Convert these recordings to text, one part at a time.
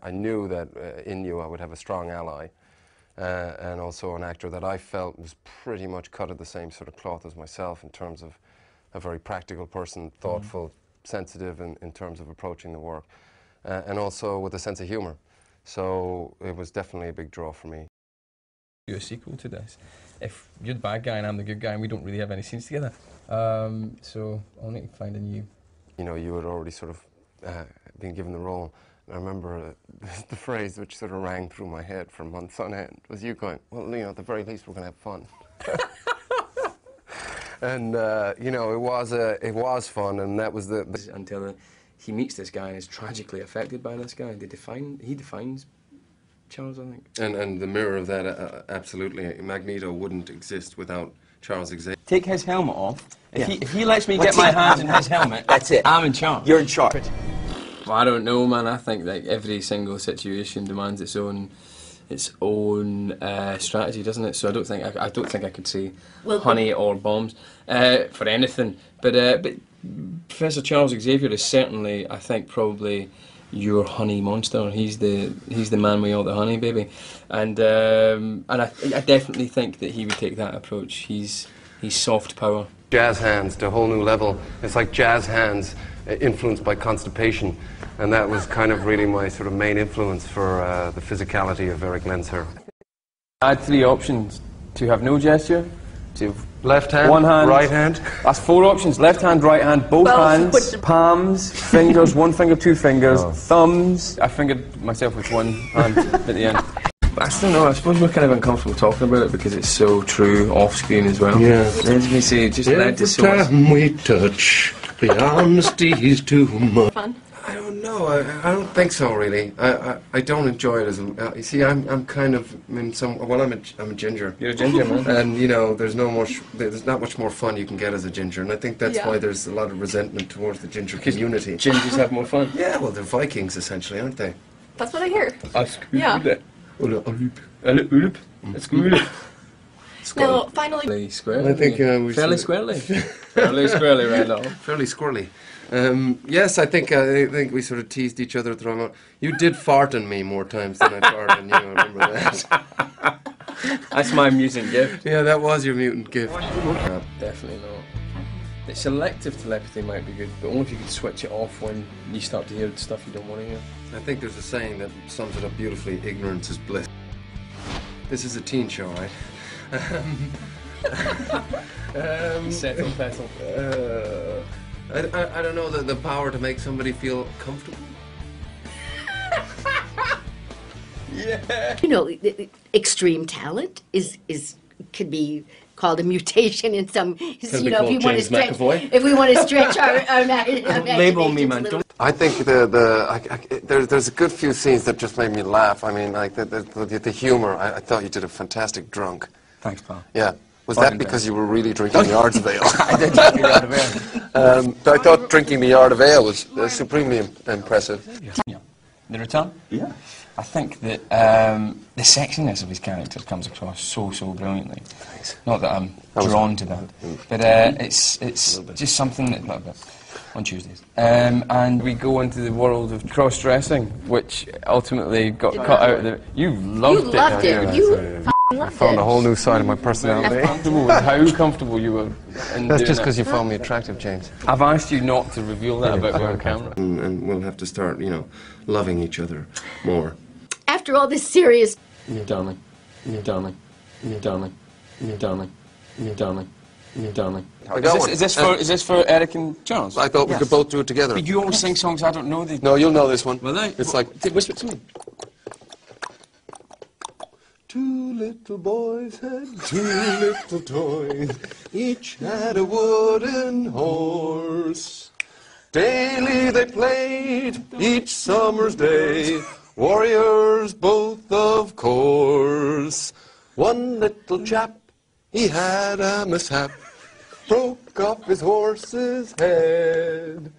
I knew that in you I would have a strong ally, and also an actor that I felt was pretty much cut of the same sort of cloth as myself in terms of a very practical person, thoughtful, sensitive in terms of approaching the work, and also with a sense of humour. So it was definitely a big draw for me. Do a sequel to this. If you're the bad guy and I'm the good guy and we don't really have any scenes together, so I'll need to find a new... You know, you had already sort of been given the role. I remember the phrase which sort of rang through my head for months on end was you going, well, you know, at the very least we're going to have fun. And, you know, it was fun, and that was the... Until he meets this guy and is tragically affected by this guy. He defines Charles, I think. And the mirror of that, absolutely. Magneto wouldn't exist without Charles Xavier. Take his helmet off. If he lets me get my hands in his helmet, that's it. I'm in charge. You're in charge. Well, I don't know, man. I think that every single situation demands its own strategy, doesn't it? So I don't think I could say honey or bombs for anything. But Professor Charles Xavier is certainly, I think, probably your honey monster. He's the man with all the honey, baby. And I definitely think that he would take that approach. He's soft power. Jazz hands to a whole new level. It's like jazz hands influenced by constipation, and that was kind of really my sort of main influence for the physicality of Eric Lenzher. I had 3 options: to have no gesture, to left hand, one hand, right hand. That's 4 options: left hand, right hand, both hands, palms, fingers, 1 finger, 2 fingers, thumbs. I fingered myself with 1 hand at the end. But I still know, I suppose we're kind of uncomfortable talking about it because it's so true off screen as well. Yeah. As we say, just led to so much. Every time we touch, the honesty's too much. Fun? I don't know. I don't think so, really. I don't enjoy it as a... you see, I'm kind of in some... Well, I'm a ginger. You're a ginger, man. And, you know, there's not much more fun you can get as a ginger, and I think that's why there's a lot of resentment towards the ginger community. Gingers have more fun. Yeah, well, they're Vikings, essentially, aren't they? That's what I hear. Yeah. Now, finally... Fairly squarely. I think fairly squarely. Fairly squarely, Randall. Fairly squirrely. Yes, I think we sort of teased each other through. You did fart on me more times than I farted on you. I remember that. That's my mutant gift. Yeah, that was your mutant gift. Definitely not. The selective telepathy might be good, but only if you could switch it off when you start to hear stuff you don't want to hear. I think there's a saying that sums it up beautifully: ignorance is bliss. This is a teen show, right? Set on petal. I don't know, the power to make somebody feel comfortable. Yeah. You know, extreme talent could be called a mutation in some. You know, if you want to stretch, if we want to stretch our label me, man. I think there's a good few scenes that just made me laugh. I mean, like the humor. I thought you did a fantastic drunk. Thanks, pal. Yeah. Was that because you were really drinking the Yards of Ale? I did drink the Yard of Ale. I thought drinking the Yard of Ale was supremely impressive. Yeah. The return? Yeah. I think that the sexiness of his character comes across so brilliantly. Thanks. Not that I'm drawn to that, but it's just something that on Tuesdays. And we go into the world of cross-dressing, which ultimately got cut out of the... You loved it. You loved it. You I found a whole new side of my personality. Comfortable with how comfortable you were. That's just because you found me attractive, James. I've asked you not to reveal that about me on camera. And we'll have to start, you know, loving each other more. After all this serious... Darling. Darling. Darling. Darling. Darling. Darling. Is this for Eric and Charles? I thought we could both do it together. But you always sing songs I don't know. No, you'll know this one. Will I? It's like... Whisper it to me. 2 little boys had 2 little toys. Each had a wooden horse. Daily they played each summer's day. Warriors both, of course. One little chap, he had a mishap. Broke off his horse's head.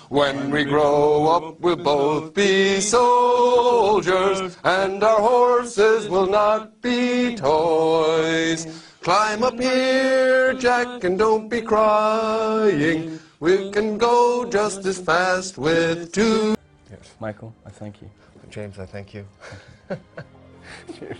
When we grow up, we'll both be soldiers, and our horses will not be toys. Climb up here, Jack, and don't be crying. We can go just as fast with two. Yes. Michael, I thank you. James, I thank you. Cheers.